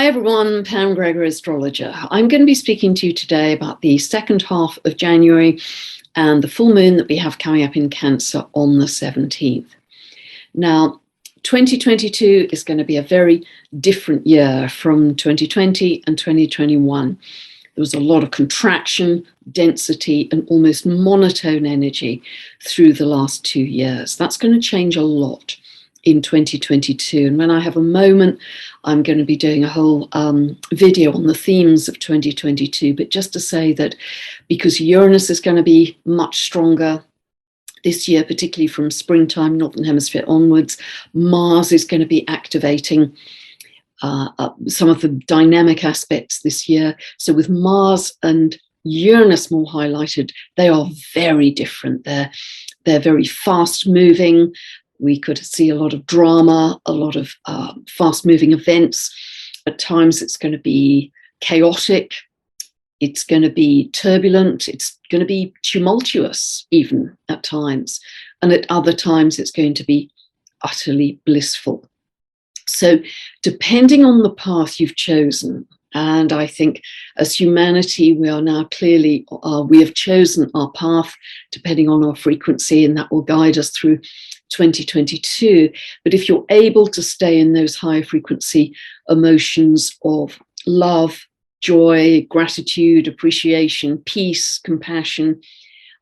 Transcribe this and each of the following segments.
everyone, Pam Gregory, astrologer. I'm going to be speaking to you today about the second half of January and the full moon that we have coming up in Cancer on the 17th. Now, 2022 is going to be a very different year from 2020 and 2021. There was a lot of contraction, density, and almost monotone energy through the last 2 years. That's going to change a lot in 2022. And when I have a moment, I'm going to be doing a whole video on the themes of 2022. But just to say that because Uranus is going to be much stronger this year, particularly from springtime, Northern Hemisphere onwards, Mars is going to be activating some of the dynamic aspects this year. So with Mars and Uranus more highlighted, they are very different. They're very fast moving. We could see a lot of drama, a lot of fast-moving events. At times it's going to be chaotic, it's going to be turbulent, it's going to be tumultuous even at times. And at other times it's going to be utterly blissful. So depending on the path you've chosen, and I think as humanity, we are now clearly, we have chosen our path depending on our frequency, and that will guide us through 2022. But if you're able to stay in those higher frequency emotions of love, joy, gratitude, appreciation, peace, compassion,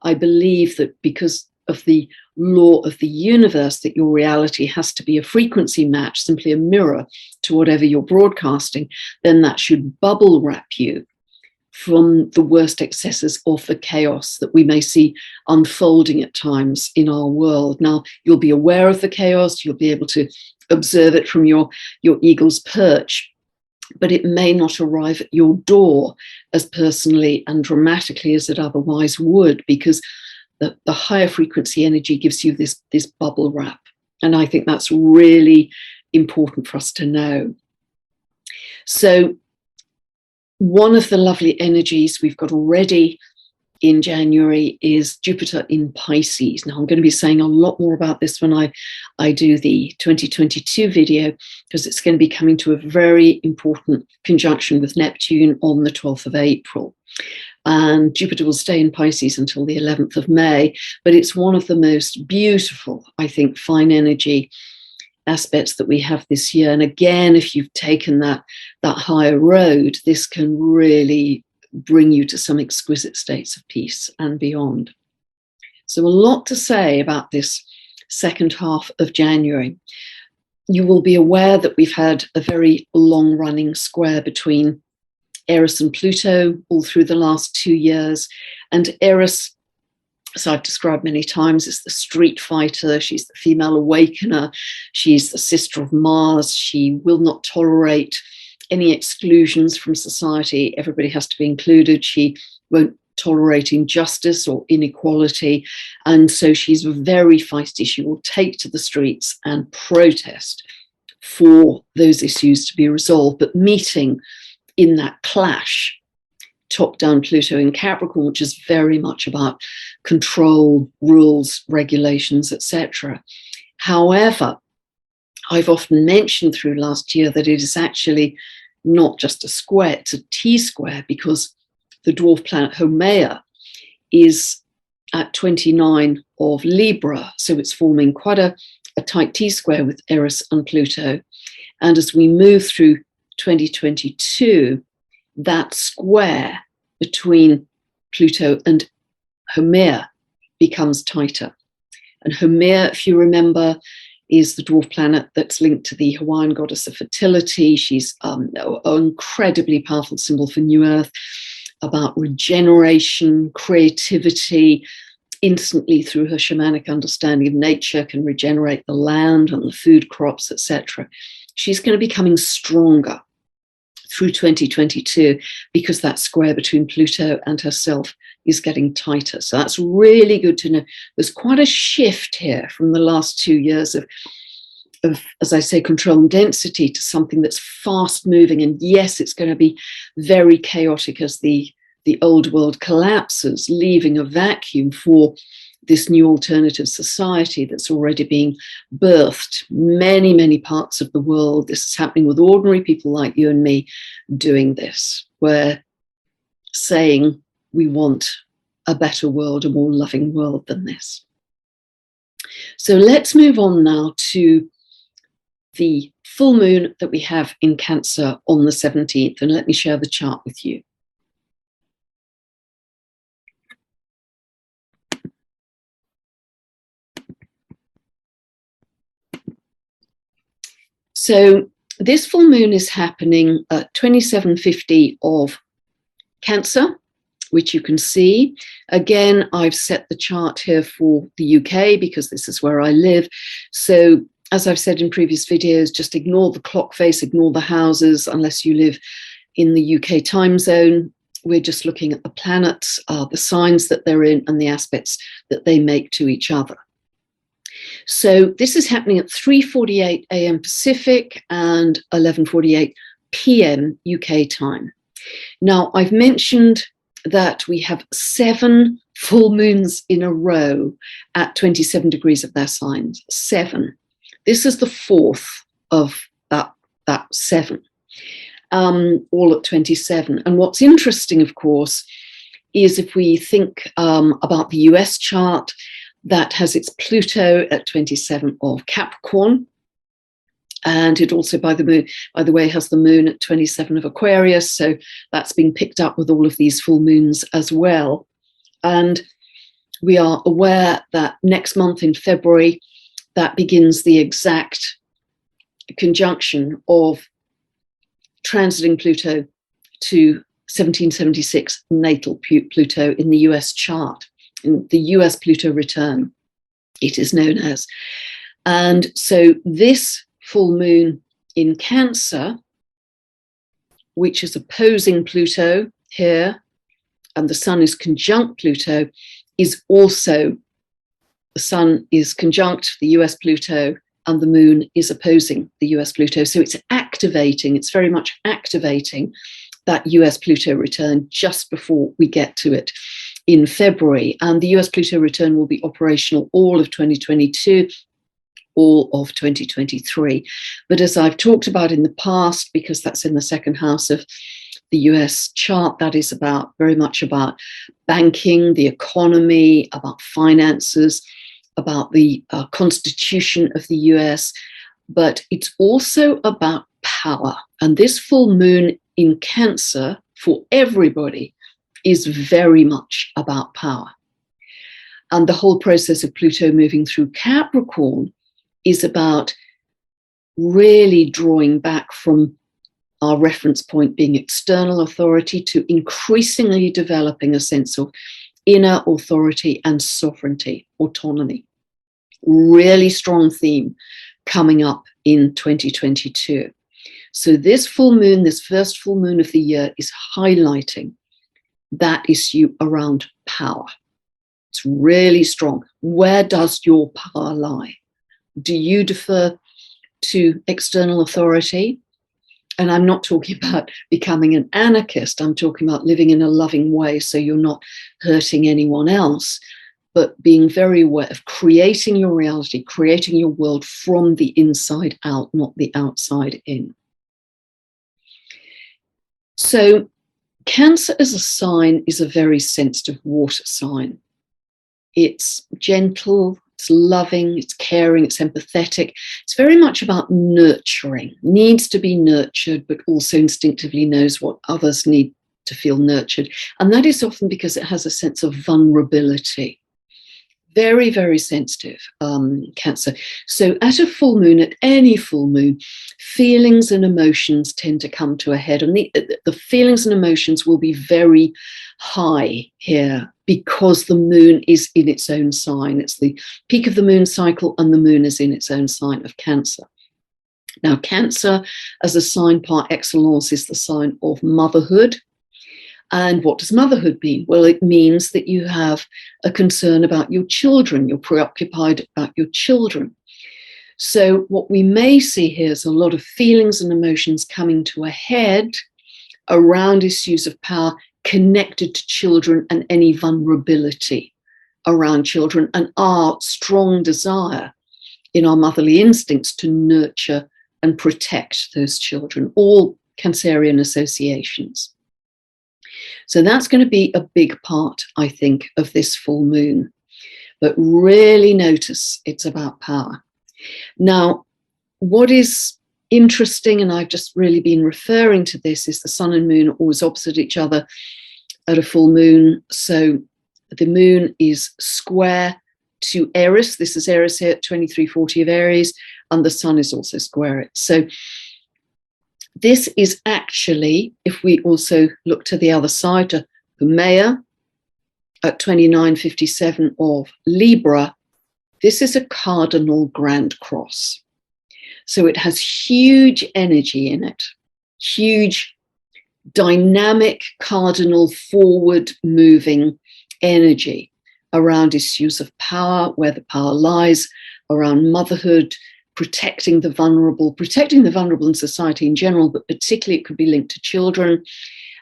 I believe that because of the law of the universe, that your reality has to be a frequency match, simply a mirror to whatever you're broadcasting, then that should bubble wrap you from the worst excesses of the chaos that we may see unfolding at times in our world. Now, you'll be aware of the chaos, you'll be able to observe it from your eagle's perch, but it may not arrive at your door as personally and dramatically as it otherwise would, because the higher frequency energy gives you this bubble wrap. And I think that's really important for us to know. So one of the lovely energies we've got already in January is Jupiter in Pisces. Now, I'm going to be saying a lot more about this when I do the 2022 video, because it's going to be coming to a very important conjunction with Neptune on the 12th of April. And Jupiter will stay in Pisces until the 11th of May, but it's one of the most beautiful, I think, fine energy aspects that we have this year. And again, if you've taken that higher road, this can really bring you to some exquisite states of peace and beyond. So a lot to say about this second half of January. You will be aware that we've had a very long-running square between Eris and Pluto all through the last 2 years. And Eris, as I've described many times, is the street fighter. She's the female awakener. She's the sister of Mars. She will not tolerate any exclusions from society. Everybody has to be included. She won't tolerate injustice or inequality. And so she's very feisty. She will take to the streets and protest for those issues to be resolved. But meeting in that clash, top-down Pluto in Capricorn, which is very much about control, rules, regulations, etc. However, I've often mentioned through last year that it is actually not just a square, it's a T-square, because the dwarf planet Haumea is at 29 of Libra, so it's forming quite a tight T-square with Eris and Pluto. And as we move through 2022, that square between Pluto and Haumea becomes tighter. And Haumea, if you remember, is the dwarf planet that's linked to the Hawaiian goddess of fertility. She's an incredibly powerful symbol for New Earth, about regeneration, creativity, instantly through her shamanic understanding of nature, can regenerate the land and the food crops, etc. She's going to be becoming stronger through 2022 because that square between Pluto and herself is getting tighter. So that's really good to know. There's quite a shift here from the last 2 years of, as I say, control and density to something that's fast moving. And yes, it's going to be very chaotic as the old world collapses, leaving a vacuum for this new alternative society that's already being birthed many, many parts of the world. This is happening with ordinary people like you and me doing this. We're saying we want a better world, a more loving world than this. So let's move on now to the full moon that we have in Cancer on the 17th, and let me share the chart with you. So this full moon is happening at 2750 of Cancer, which you can see. Again, I've set the chart here for the UK because this is where I live. So as I've said in previous videos, just ignore the clock face, ignore the houses, unless you live in the UK time zone. We're just looking at the planets, the signs that they're in, and the aspects that they make to each other. So this is happening at 3:48 a.m. Pacific and 11:48 p.m. UK time. Now, I've mentioned that we have 7 full moons in a row at 27 degrees of their signs. 7. This is the 4th of that 7, all at 27. And what's interesting, of course, is if we think about the US chart, that has its Pluto at 27 of Capricorn. And it also, by the way, has the moon at 27 of Aquarius. So that's been picked up with all of these full moons as well. And we are aware that next month in February, that begins the exact conjunction of transiting Pluto to 1776 natal Pluto in the US chart, in the US Pluto return, it is known as. And so this full moon in Cancer, which is opposing Pluto here, and the Sun is conjunct Pluto, is also, the Sun is conjunct the US Pluto, and the Moon is opposing the US Pluto. So it's activating, it's very much activating that US Pluto return just before we get to it in February. And the US Pluto return will be operational all of 2022, all of 2023. But as I've talked about in the past, because that's in the second house of the US chart, that is about very much about banking, the economy, about finances, about the constitution of the US, but it's also about power. And this full moon in Cancer for everybody is very much about power. And the whole process of Pluto moving through Capricorn is about really drawing back from our reference point being external authority to increasingly developing a sense of inner authority and sovereignty, autonomy. Really strong theme coming up in 2022. So this full moon, this first full moon of the year, is highlighting that issue around power. It's really strong. Where does your power lie? Do you defer to external authority? And I'm not talking about becoming an anarchist. I'm talking about living in a loving way so you're not hurting anyone else, but being very aware of creating your reality, creating your world from the inside out, not the outside in. So Cancer as a sign is a very sensitive water sign. It's gentle, it's loving, it's caring, it's empathetic. It's very much about nurturing, needs to be nurtured, but also instinctively knows what others need to feel nurtured. And that is often because it has a sense of vulnerability. Very, very sensitive, Cancer. So at a full moon, at any full moon, feelings and emotions tend to come to a head. And the feelings and emotions will be very high here because the moon is in its own sign. It's the peak of the moon cycle and the moon is in its own sign of Cancer. Now, Cancer as a sign par excellence is the sign of motherhood. And what does motherhood mean? Well, it means that you have a concern about your children. You're preoccupied about your children. So what we may see here is a lot of feelings and emotions coming to a head around issues of power connected to children and any vulnerability around children and our strong desire in our motherly instincts to nurture and protect those children, all Cancerian associations. So that's going to be a big part, I think, of this full moon. But really notice it's about power. Now, what is interesting, and I've just really been referring to this, is the sun and moon are always opposite each other at a full moon. So the moon is square to Eris. This is Eris here at 2340 of Aries, and the sun is also square it. So this is actually, if we also look to the other side, to Haumea at 2957 of Libra, this is a cardinal grand cross. So it has huge energy in it, huge dynamic cardinal forward moving energy around issues of power, where the power lies, around motherhood, protecting the vulnerable in society in general, but particularly it could be linked to children.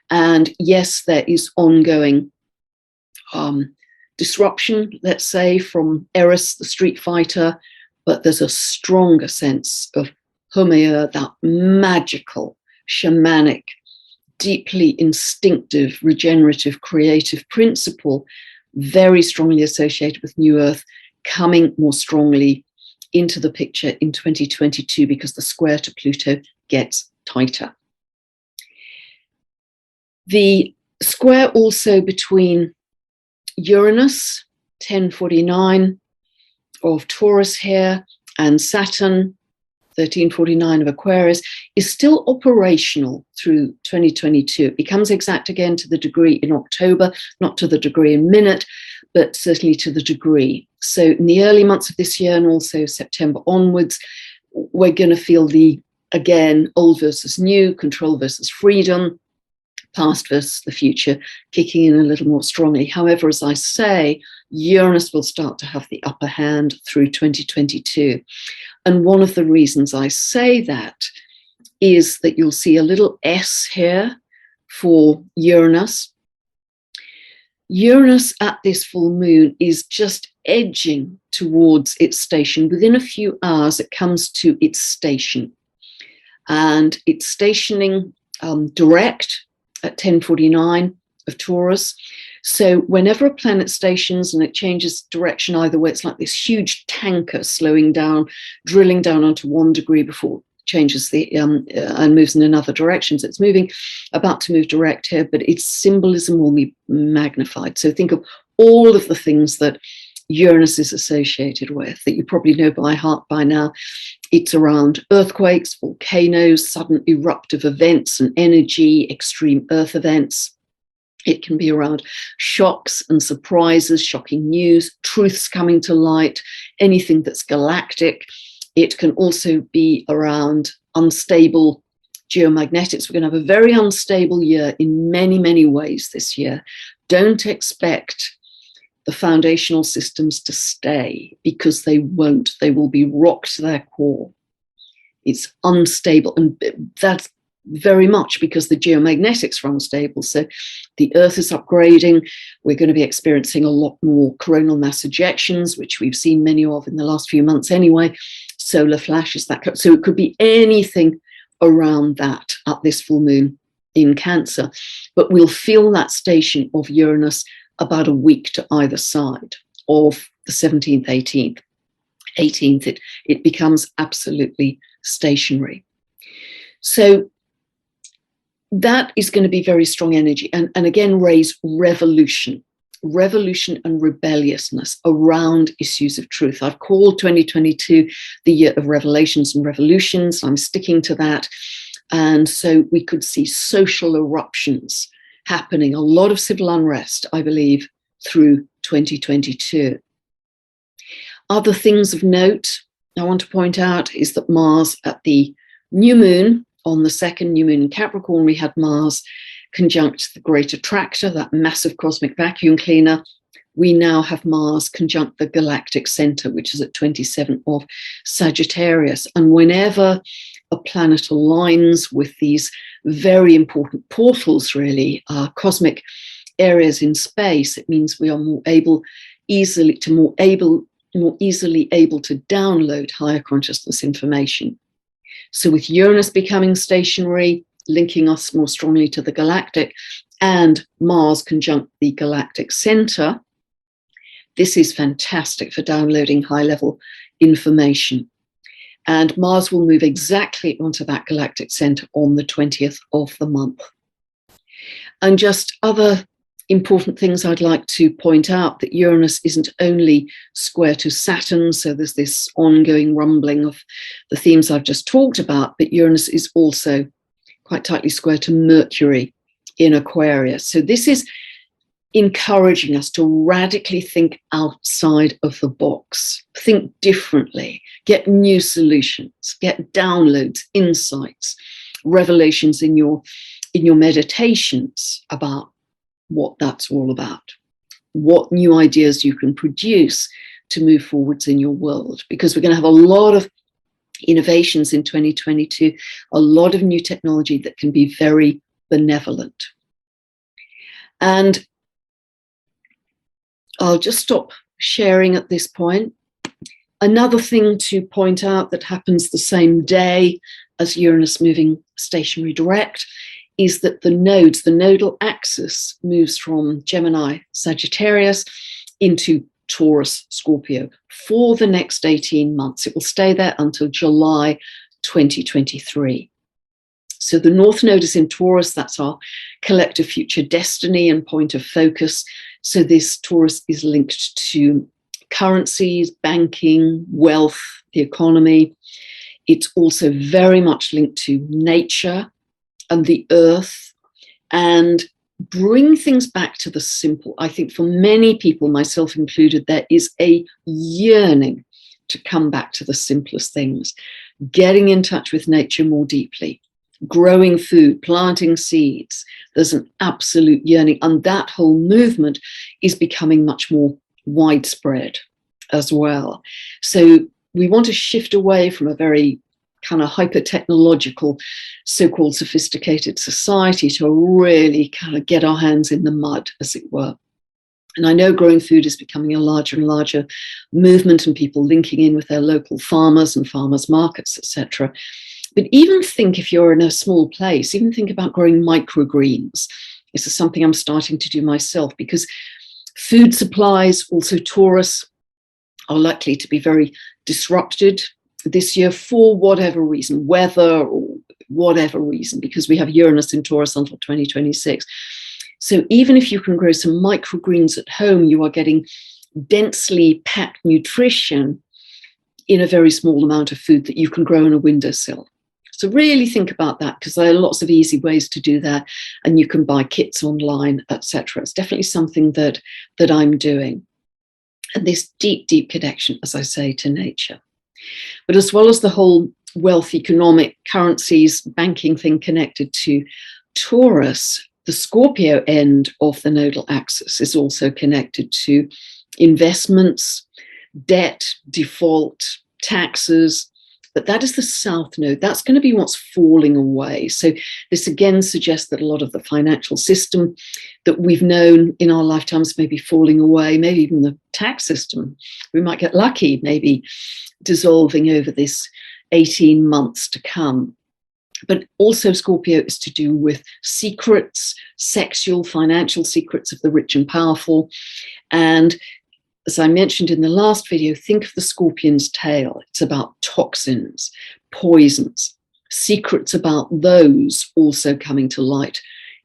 And yes, there is ongoing disruption, let's say, from Eris, the street fighter, but there's a stronger sense of Haumea, that magical, shamanic, deeply instinctive, regenerative, creative principle, very strongly associated with New Earth, coming more strongly into the picture in 2022 because the square to Pluto gets tighter. The square also between Uranus, 1049 of Taurus here, and Saturn, 1349 of Aquarius, is still operational through 2022. It becomes exact again to the degree in October, not to the degree in minute, but certainly to the degree. So in the early months of this year and also September onwards, we're going to feel the, again, old versus new, control versus freedom, past versus the future, kicking in a little more strongly. However, as I say, Uranus will start to have the upper hand through 2022. And one of the reasons I say that is that you'll see a little S here for Uranus. Uranus at this full moon is just edging towards its station. Within a few hours, it comes to its station. And it's stationing direct at 1049 of Taurus. So whenever a planet stations and it changes direction either way, it's like this huge tanker slowing down, drilling down onto 1 degree before it changes and moves in another direction. So it's about to move direct here, but its symbolism will be magnified. So think of all of the things that Uranus is associated with that you probably know by heart by now. It's around earthquakes, volcanoes, sudden eruptive events and energy, extreme earth events. It can be around shocks and surprises, shocking news, truths coming to light, anything that's galactic. It can also be around unstable geomagnetics. We're going to have a very unstable year in many, many ways this year. Don't expect the foundational systems to stay, because they won't. They will be rocked to their core. It's unstable, and that's very much because the geomagnetics are unstable. So the Earth is upgrading. We're going to be experiencing a lot more coronal mass ejections, which we've seen many of in the last few months anyway. Solar flashes, that. So it could be anything around that at this full moon in Cancer. But we'll feel that station of Uranus about a week to either side of the 17th, 18th. 18th, it becomes absolutely stationary. So that is going to be very strong energy, and again raise revolution and rebelliousness around issues of truth. I've called 2022 the year of revelations and revolutions. I'm sticking to that. And so we could see social eruptions happening, a lot of civil unrest, I believe, through 2022. Other things of note I want to point out is that Mars at the new moon, on the second new moon in Capricorn, we had Mars conjunct the great attractor, that massive cosmic vacuum cleaner. We now have Mars conjunct the galactic center, which is at 27 of Sagittarius. And whenever a planet aligns with these very important portals, really, cosmic areas in space, it means we are more able more easily able to download higher consciousness information. So with Uranus becoming stationary, linking us more strongly to the galactic, and Mars conjunct the galactic center, this is fantastic for downloading high-level information. And Mars will move exactly onto that galactic center on the 20th of the month. And just other important things I'd like to point out, that Uranus isn't only square to Saturn, so there's this ongoing rumbling of the themes I've just talked about, but Uranus is also quite tightly square to Mercury in Aquarius. So this is encouraging us to radically think outside of the box, think differently, get new solutions, get downloads, insights, revelations in your meditations about what that's all about, what new ideas you can produce to move forwards in your world, because we're going to have a lot of innovations in 2022, a lot of new technology that can be very benevolent. And I'll just stop sharing at this point. Another thing to point out that happens the same day as Uranus moving stationary direct is that the nodes, the nodal axis, moves from Gemini, Sagittarius into Taurus, Scorpio for the next 18 months. It will stay there until July 2023. So the North Node is in Taurus. That's our collective future destiny and point of focus. So this Taurus is linked to currencies, banking, wealth, the economy. It's also very much linked to nature and the earth, and bring things back to the simple. I think for many people, myself included, there is a yearning to come back to the simplest things, getting in touch with nature more deeply, growing food, planting seeds. There's an absolute yearning, and that whole movement is becoming much more widespread as well. So we want to shift away from a very kind of hyper-technological, so-called sophisticated society to really kind of get our hands in the mud, as it were. And I know growing food is becoming a larger and larger movement, and people linking in with their local farmers and farmers markets, etc. But even think, if you're in a small place, even think about growing microgreens. This is something I'm starting to do myself, because food supplies, also Taurus, are likely to be very disrupted this year for whatever reason, weather or whatever reason, because we have Uranus in Taurus until 2026. So even if you can grow some microgreens at home, you are getting densely packed nutrition in a very small amount of food that you can grow on a windowsill. So really think about that, because there are lots of easy ways to do that, and you can buy kits online, etc. It's definitely something that I'm doing. And this deep, deep connection, as I say, to nature. But as well as the whole wealth, economic, currencies, banking thing connected to Taurus, the Scorpio end of the nodal axis is also connected to investments, debt, default, taxes. But that is the South Node. That's going to be what's falling away. So this again suggests that a lot of the financial system that we've known in our lifetimes may be falling away, maybe even the tax system. We might get lucky, maybe dissolving over this 18 months to come. But also Scorpio is to do with secrets, sexual, financial secrets of the rich and powerful. And as I mentioned in the last video, think of the scorpion's tail. It's about toxins, poisons, secrets about those also coming to light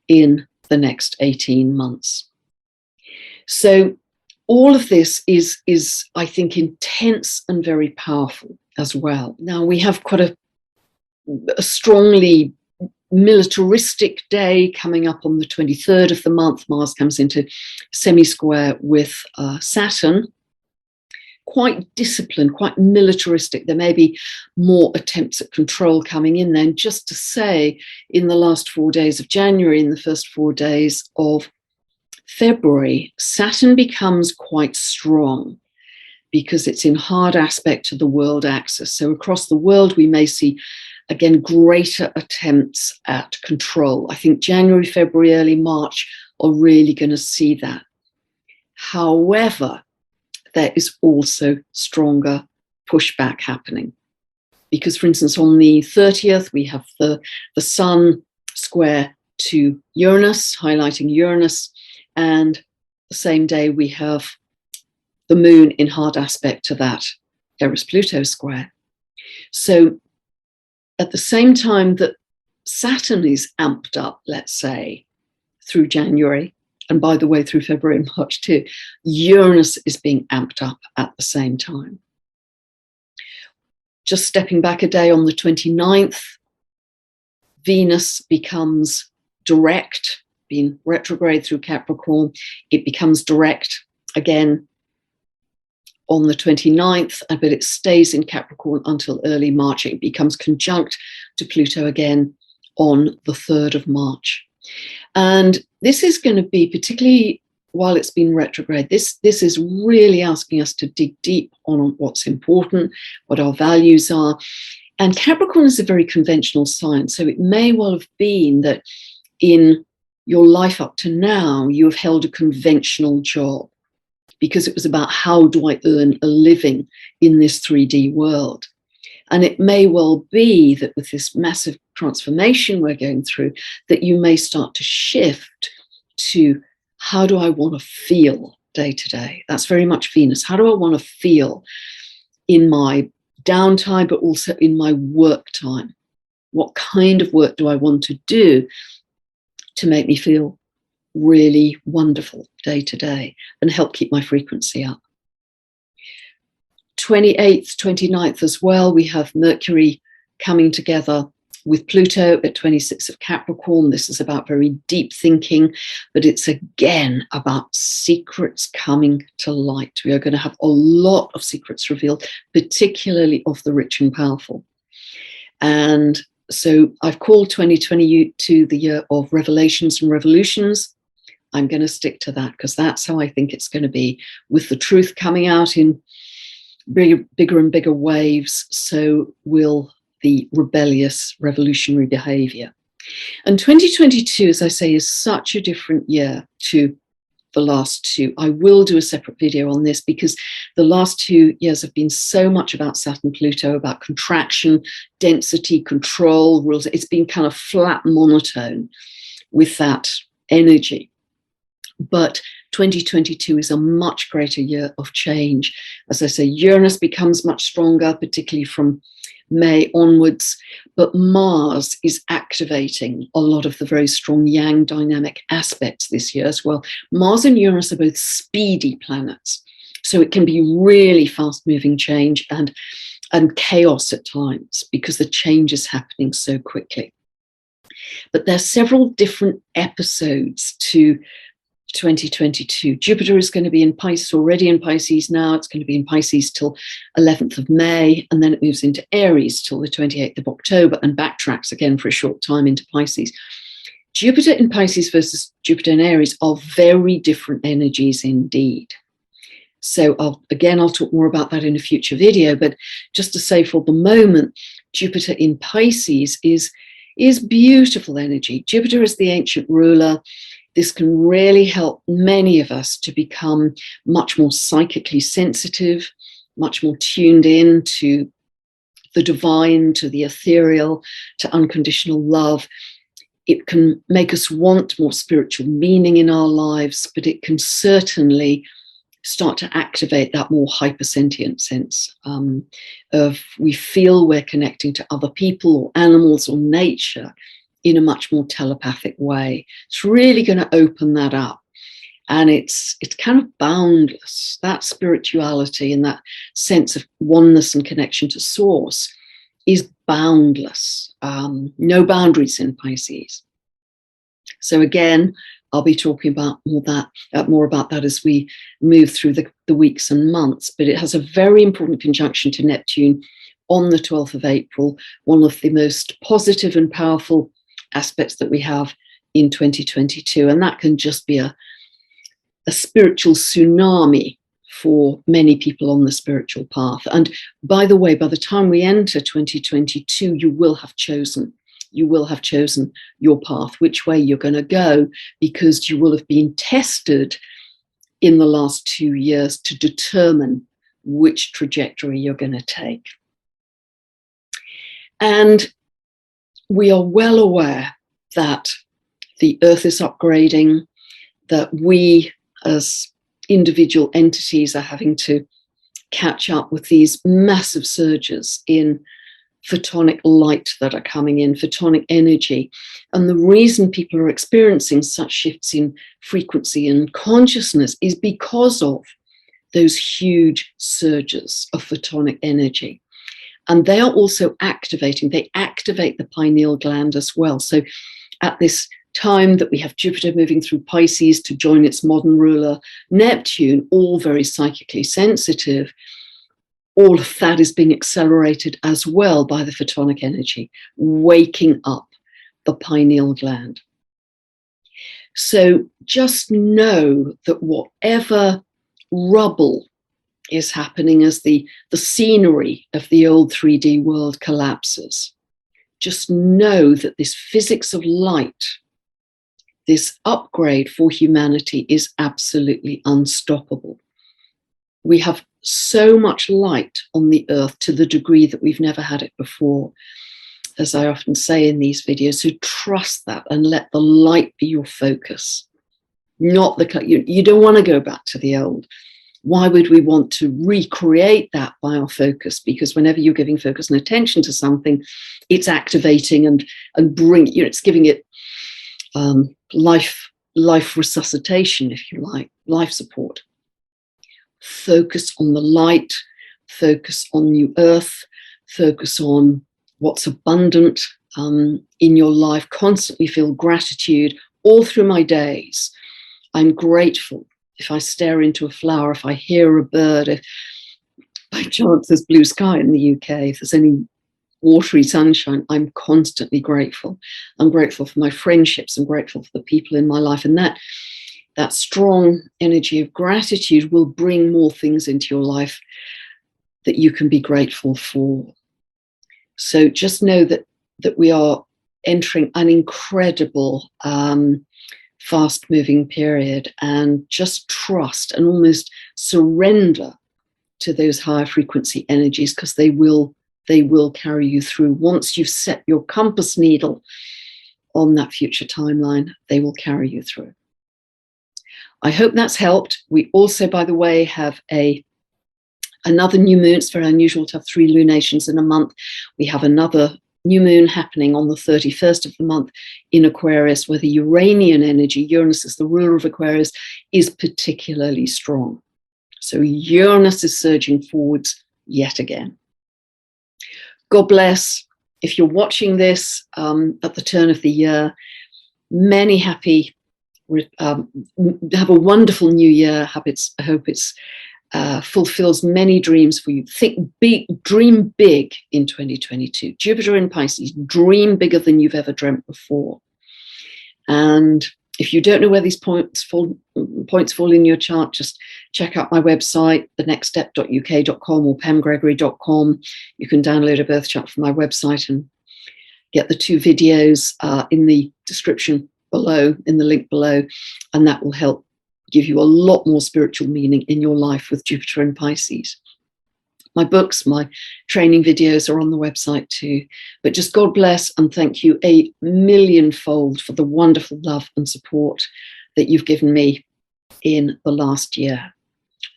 in the next 18 months. So all of this is, I think, intense and very powerful as well. Now, we have quite a strongly militaristic day coming up on the 23rd of the month. Mars comes into semi-square with Saturn. Quite disciplined, quite militaristic. There may be more attempts at control coming in then. Just to say, in the last 4 days of January, in the first 4 days of February, Saturn becomes quite strong because it's in hard aspect to the world axis. So across the world, we may see, again, greater attempts at control. I think January, February, early March are really going to see that. However, there is also stronger pushback happening. Because, for instance, on the 30th, we have the Sun square to Uranus, highlighting Uranus, and the same day we have the Moon in hard aspect to that Eris-Pluto square. So at the same time that Saturn is amped up, let's say, through January, and by the way, through February and March too, Uranus is being amped up at the same time. Just stepping back a day, on the 29th, Venus becomes direct, being retrograde through Capricorn. It becomes direct again on the 29th, but it stays in Capricorn until early March. It becomes conjunct to Pluto again on the 3rd of March. And this is going to be, particularly while it's been retrograde, this is really asking us to dig deep on what's important, what our values are. And Capricorn is a very conventional sign, so it may well have been that in your life up to now, you have held a conventional job because it was about how do I earn a living in this 3D world. And it may well be that with this massive transformation we're going through, that you may start to shift to how do I want to feel day to day? That's very much Venus. How do I want to feel in my downtime, but also in my work time? What kind of work do I want to do to make me feel really wonderful day to day and help keep my frequency up? 28th, 29th as well, we have Mercury coming together with Pluto at 26 of Capricorn. This is about very deep thinking, but it's again about secrets coming to light. We are going to have a lot of secrets revealed, particularly of the rich and powerful. And so I've called 2022 the year of revelations and revolutions. I'm going to stick to that because that's how I think it's going to be, with the truth coming out in bigger and bigger waves. So will the rebellious revolutionary behavior. And 2022, as I say, is such a different year to the last two. I will do a separate video on this because the last 2 years have been so much about Saturn, Pluto, about contraction, density, control, rules. It's been kind of flat monotone with that energy. But 2022 is a much greater year of change. As I say, Uranus becomes much stronger, particularly from May onwards, but Mars is activating a lot of the very strong yang dynamic aspects this year as well. Mars and Uranus are both speedy planets, so it can be really fast-moving change and chaos at times because the change is happening so quickly. But there are several different episodes to 2022. Jupiter is going to be in Pisces, already in Pisces now. It's going to be in Pisces till 11th of May, and then it moves into Aries till the 28th of October and backtracks again for a short time into Pisces. Jupiter in Pisces versus Jupiter in Aries are very different energies indeed. So I'll talk more about that in a future video, but just to say for the moment, Jupiter in Pisces is beautiful energy. Jupiter is the ancient ruler. This can really help many of us to become much more psychically sensitive, much more tuned in to the divine, to the ethereal, to unconditional love. It can make us want more spiritual meaning in our lives, but it can certainly start to activate that more hypersentient sense of we feel we're connecting to other people or animals or nature in a much more telepathic way. It's really going to open that up. And it's kind of boundless. That spirituality and that sense of oneness and connection to source is boundless. No boundaries in Pisces. So again, I'll be talking about more about that as we move through the weeks and months. But it has a very important conjunction to Neptune on the 12th of April, one of the most positive and powerful aspects that we have in 2022, and that can just be a spiritual tsunami for many people on the spiritual path. And by the way, by the time we enter 2022, you will have chosen your path, which way you're going to go, because you will have been tested in the last 2 years to determine which trajectory you're going to take. And we are well aware that the Earth is upgrading, that we as individual entities are having to catch up with these massive surges in photonic light that are coming in, photonic energy. And the reason people are experiencing such shifts in frequency and consciousness is because of those huge surges of photonic energy. And they are also they activate the pineal gland as well. So at this time that we have Jupiter moving through Pisces to join its modern ruler, Neptune, all very psychically sensitive, all of that is being accelerated as well by the photonic energy, waking up the pineal gland. So just know that whatever rubble is happening as the scenery of the old 3D world collapses, just know that this physics of light, this upgrade for humanity, is absolutely unstoppable. We have so much light on the earth to the degree that we've never had it before, as I often say in these videos. So trust that and let the light be your focus. Not you don't want to go back to the old. Why would we want to recreate that by our focus? Because whenever you're giving focus and attention to something, it's activating and it's giving it life resuscitation, if you like, life support. Focus on the light, focus on new earth, focus on what's abundant in your life. Constantly feel gratitude all through my days. I'm grateful if I stare into a flower, if I hear a bird, if by chance there's blue sky in the UK, if there's any watery sunshine, I'm constantly grateful. I'm grateful for my friendships. I'm grateful for the people in my life. And that strong energy of gratitude will bring more things into your life that you can be grateful for. So just know that we are entering an incredible fast-moving period, and just trust and almost surrender to those higher frequency energies, because they will carry you through. Once you've set your compass needle on that future timeline, they will carry you through. I hope that's helped. We also, by the way, have another new moon. It's very unusual to have 3 lunations in a month. We have another new moon happening on the 31st of the month in Aquarius, where the Uranian energy, Uranus is the ruler of Aquarius, is particularly strong. So Uranus is surging forwards yet again. God bless. If you're watching this at the turn of the year, many happy, have a wonderful new year. I hope it's fulfills many dreams for you. Think big, dream big in 2022. Jupiter in Pisces, dream bigger than you've ever dreamt before. And if you don't know where these points fall in your chart, just check out my website, thenextstep.uk.com or pamgregory.com. You can download a birth chart from my website and get the 2 videos in the description below, in the link below, and that will help give you a lot more spiritual meaning in your life with Jupiter and Pisces. My books, my training videos are on the website too. But just God bless and thank you a millionfold for the wonderful love and support that you've given me in the last year.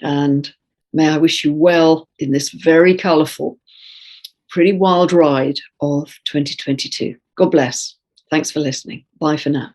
And may I wish you well in this very colourful, pretty wild ride of 2022. God bless. Thanks for listening. Bye for now.